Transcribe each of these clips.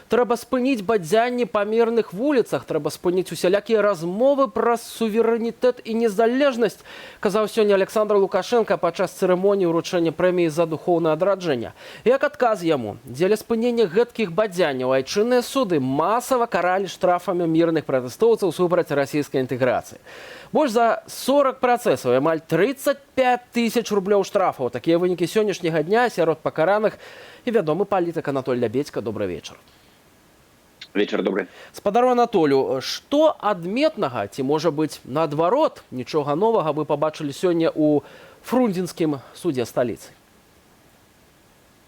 Трэба спыніць бадзянні па мірных вуліцах, трэба спыніць усялякія размовы пра суверэнітэт і незалежнасць, казаў сёння Александр Лукашенко падчас цырымоніі ўручэння прэміі за духоўнае адраджэнне. Як адказ яму, дзеля спынення гэткіх бадзянняў айчынныя суды масава каралі штрафамі мірных пратэстоўцаў супраць расійскай інтэграцыі. Больш за 40 працэсаў, амаль 35 тысяч рублёў штрафаў. Такія вынікі сённяшняга дня сярод пакараных і вядомы палітык Анатоль Лябедзька. Добрый вечар. Вечер добрый. Спадару Анатолю, што адметнага, ці можа быць наадварот, нічога новага вы пабачылі сёння ў Фрунзенскім судзе сталіцы?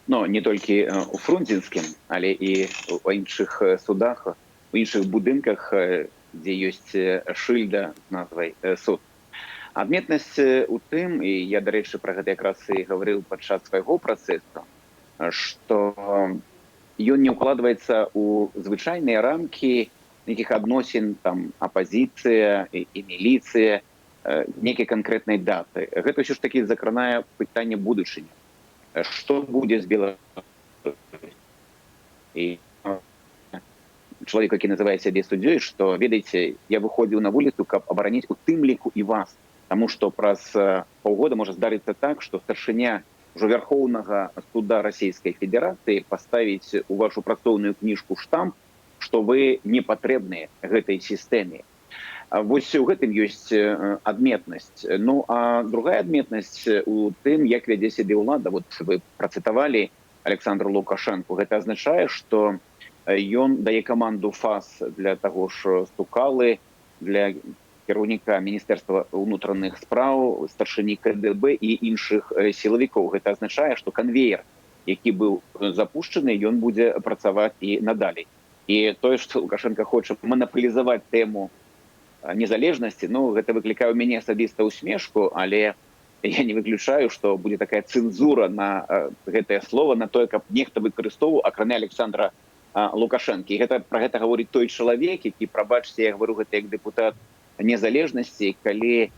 Ну, не толькі у Фрунзенскім, але і ў іншых судах, у іншых будынках, дзе ёсць шыльда з назвай суд. Адметнасць у тым, і я, дарэчы, пра гэта якраз і гаварыў падчас свайго працэсу, што ён не ўкладваецца ў звычайныя рамкі нейкіх адносін, там, апазіцыя і міліцыя, нейкай канкрэтнай даты. Гэта ўсё ж такі закранае пытанне будучыні. Што будзе з Беларусю? І чалавек, які называе сябе суддзёй, што, ведаеце, я выходзіў на вуліцу, каб абараніць у тым ліку і вас. Таму што праз паўгода можа здарыцца так, што старшыня ўжо Вярхоўнага суда Расійскай Федэрацыі паставіць у вашу працоўную кніжку штамп, што вы не патрэбныя гэтай сістэме. Вось у гэтым ёсць адметнасць. Ну, а другая адметнасць у тым, як вядзе сябе ўлада. Вот вы працытавалі Александру Лукашенку. Гэта азначае, што ён дае каманду ФАС для таго ж Стукалы, для кіраўніка Міністэрства ўнутраных спраў, старшыні КДБ і іншых сілавікоў. Гэта азначае, што канвеер, які быў запушчаны, ён будзе працаваць і надалей. І тое, што Лукашенко хоча манапалізаваць тэму незалежнасці, ну, гэта выклікае ў мяне асабіста усмешку, але я не выключаю, што будзе такая цэнзура на гэтае слово, на тое, каб нехта выкарыстоўваў, акрамя Александра Лукашенко. І пра гэта гаворыць той чалавек, які, прабачце, я гавару гэта як дэпутат незалежнасці, калі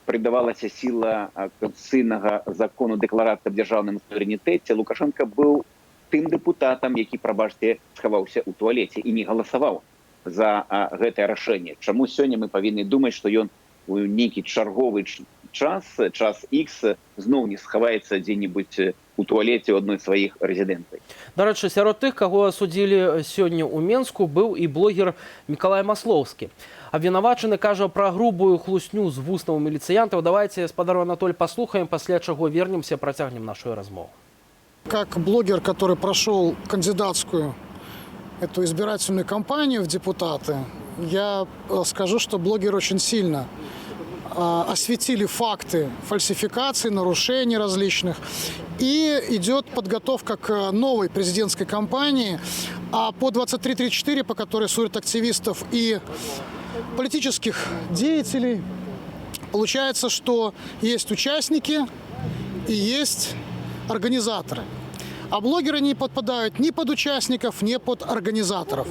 прыдавалася сіла канстытуцыйнага закону дэкларацыі аб дзяржаўным суверэнітэце, Лукашенко быў тым дэпутатам, які, прабачце, схаваўся ў туалеце і не галасаваў за гэтае рашэнне. Чаму сёння мы павінны думаць, што ён у нейкі чарговы час X, зноў не схаваецца дзе-небудзь у туалеце ў адной з сваіх рэзідэнцый. Дарэчы, сярод тых, каго судзілі сёння ў Менску, быў і блогер Мікалай Маслоўскі. Абвінавачаны кажа пра грубую хлусню з вуснаў міліцыянтаў. Давайте, спадару Анатоль, паслухаем, пасля чаго вернемся, працягнем нашу размову. Как блогер, который прошел кандидатскую эту избирательную кампанию в депутаты, я скажу, что блогеры очень сильно осветили факты фальсификаций, нарушений различных. И идет подготовка к новой президентской кампании. А по 23-34, по которой судят активистов и политических деятелей, получается, что есть участники и есть организаторы. А блогеры не подпадают ни под участников, ни под организаторов.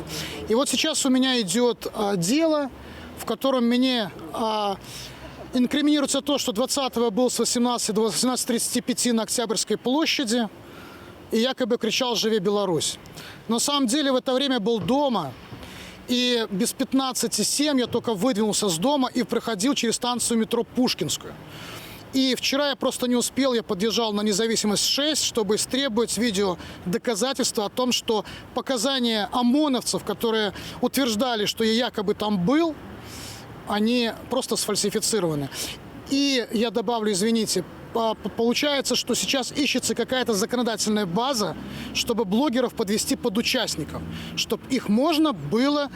И вот сейчас у меня идет дело, в котором мне инкриминируется то, что 20-го был с 18 до 18:35 на Октябрьской площади и якобы кричал «Живи Беларусь!». На самом деле в это время был дома, и без 15:07 я только выдвинулся с дома и проходил через станцию метро Пушкинскую. И вчера я просто не успел, я подъезжал на Независимость 6, чтобы истребовать видео доказательства о том, что показания ОМОНовцев, которые утверждали, что я якобы там был, они просто сфальсифицированы. И я добавлю, извините, получается, что сейчас ищется какая-то законодательная база, чтобы блогеров подвести под участников, чтобы их можно было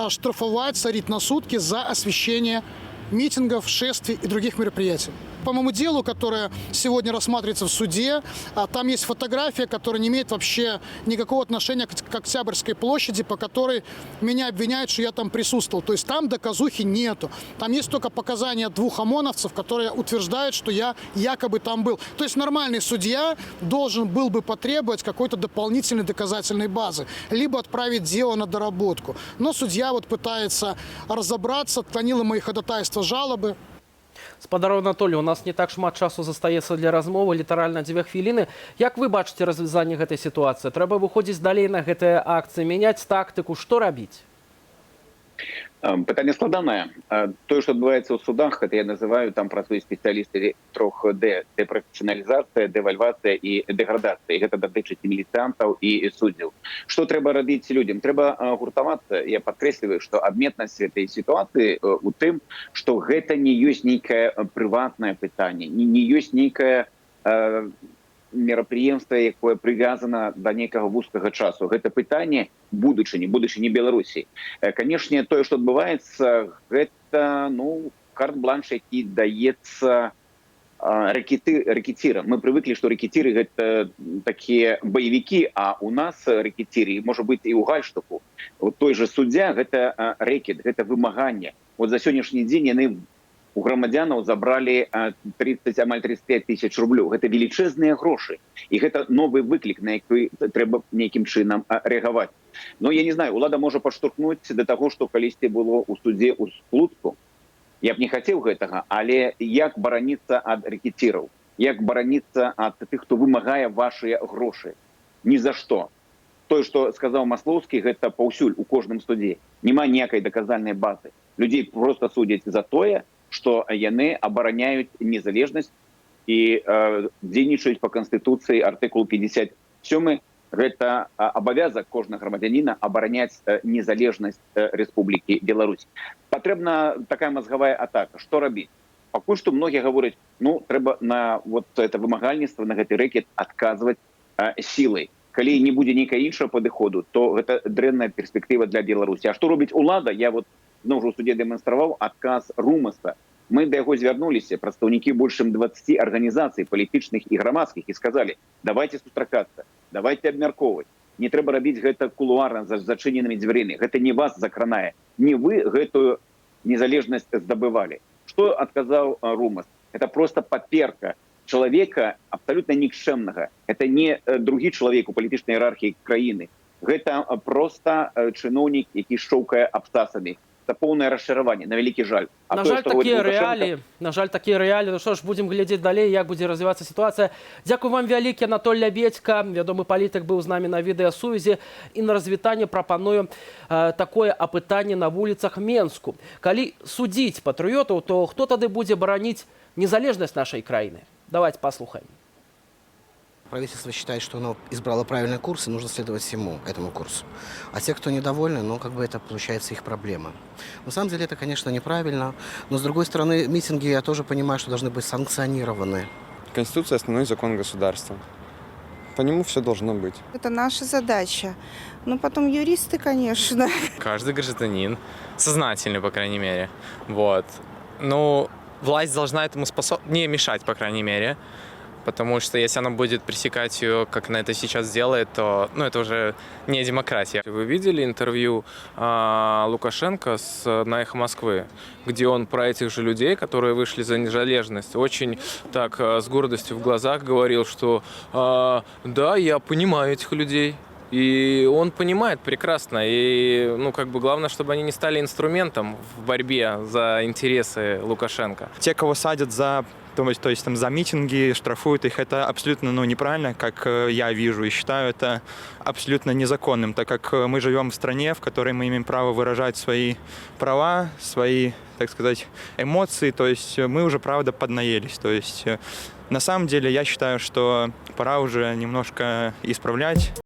штрафовать, садить на сутки за освещение митингов, шествий и других мероприятий. По моему делу, которое сегодня рассматривается в суде, там есть фотография, которая не имеет вообще никакого отношения к Октябрьской площади, по которой меня обвиняют, что я там присутствовал. То есть там доказухи нету. Там есть только показания двух ОМОНовцев, которые утверждают, что я якобы там был. То есть нормальный судья должен был бы потребовать какой-то дополнительной доказательной базы, либо отправить дело на доработку. Но судья вот пытается разобраться, отклонила мои ходатайства, жалобы. Спадару Анатолію, у нас не так шмат часу застаецца для размовы, літаральна 2 хвіліны. Як вы бачыце развязанне гэтай сітуацыі? Трэба выходзіць далей на гэтыя акцыі, мяняць тактыку, што рабіць? Пытанне складанае. Тое, што адбываецца ў судах, гэта я называю, там працуюць спецыялісты 3D: дэпрафесіяналізацыя, дэвальвацыя і дэградацыя. Гэта датычыць і міліцыянтаў і суддзяў. Што трэба рабіць людзям? Трэба гуртавацца. Я падкрэсліваю, што адметнасць гэтай сітуацыі у тым, што гэта не ёсць нейкае прыватнае пытанне, не ёсць нейкае мерапрыемства, якое прывязана да нейкага вузкага часу. Гэта пытанне будучыні Беларусі. Канешне, тое, што адбываецца, гэта карт-бланш, які даецца рэкетирам. Мы привыкли, что рэкетиры — это такие боевики, а у нас рэкетиры, может быть, и у гальштуку. Вот той же суддзя — это рэкет, это вымаганне. Вот за сегодняшний день яны у грамадзянаў забрали амаль 35 тысяч рублёў. Гэта велічэзныя грошы. І гэта новы выклік, на які трэба нейкім чынам рэагаваць. Но я не знаю, улада можа падштурхнуць да таго, што калісьці было ў судзе ў Слуцку. Я б не хацеў гэтага, але як бараніцца ад рэкетираў? Як бараніцца ад тых, хто вымагае вашыя грошы? Ні за што. Тое, што сказаў Маслоўскі, гэта паўсюль у кожным судзе. Няма ніякай даказальнай базы. Людзей просто судзяць за тое, што яны абараняюць незалежнасць і дзейнічаюць па Канстытуцыі артыкул 57. Гэта абавязак кожнага грамадзяніна абараняць незалежнасць Рэспублікі Беларусь. Патрэбна такая мазгавая атака. Што рабіць? Пакуль што многія гавораць, трэба на вот это вымагальніцтва, на гэты рэкет адказваць сілай. Калі не будзе нейкага іншага падыходу, то гэта дрэнная перспектыва для Беларусі. А што робіць улада? Я вот зноў жа ў судзе дэманстраваў адказ Румаса. Мы да яго звярнуліся, прадстаўнікі больш чым 20 арганізацый палітычных і грамадскіх, і сказалі: давайте сустракацца, давайте абмяркоўваць. Не трэба рабіць гэта кулуарна за зачыненымі дзвярымі. Гэта не вас закранае. Не вы гэтую незалежнасць здабывалі. Што адказаў Румас? Это просто паперка чалавека абсалютна нікчэмнага. Это не другі чалавек у палітычнай іерархіі краіны. Гэта просто чыноўнік, які шчоўкае абцасамі. Это поўнае расчараванне, на вялікі жаль. На жаль, такія рэаліі. Ну што ж, будзем глядзець далей, як будзе развівацца сітуацыя. Дзякуй вам вялікі, Анатоль Лябедзька, вядомы палітык, быў з намі на відэасувязі. І на развітанне прапаную такое апытанне на вуліцах Менску. Калі судзіць патрыётаў, то хто тады будзе бараніць незалежнасць нашай краіны? Давайте послухаем. Правительство считает, что оно избрало правильный курс, и нужно следовать всему этому курсу. А те, кто недовольны, это получается их проблема. На самом деле это, конечно, неправильно, но с другой стороны, митинги, я тоже понимаю, что должны быть санкционированы. Конституция — основной закон государства. По нему все должно быть. Это наша задача. Потом юристы, конечно. Каждый гражданин, сознательный, по крайней мере, власть должна этому не мешать, по крайней мере. Потому что если она будет пресекать ее, как она это сейчас делает, то это уже не демократия. Вы видели интервью Лукашенко на «Эхо Москвы», где он про этих же людей, которые вышли за незалежность, очень так с гордостью в глазах говорил, что да, я понимаю этих людей. И он понимает прекрасно. И главное, чтобы они не стали инструментом в борьбе за интересы Лукашенко. Те, кого садят за митинги, штрафуют их, это абсолютно неправильно, как я вижу, и считаю это абсолютно незаконным, так как мы живем в стране, в которой мы имеем право выражать свои права, свои, так сказать, эмоции, то есть мы уже, правда, поднаелись. То есть на самом деле я считаю, что пора уже немножко исправлять.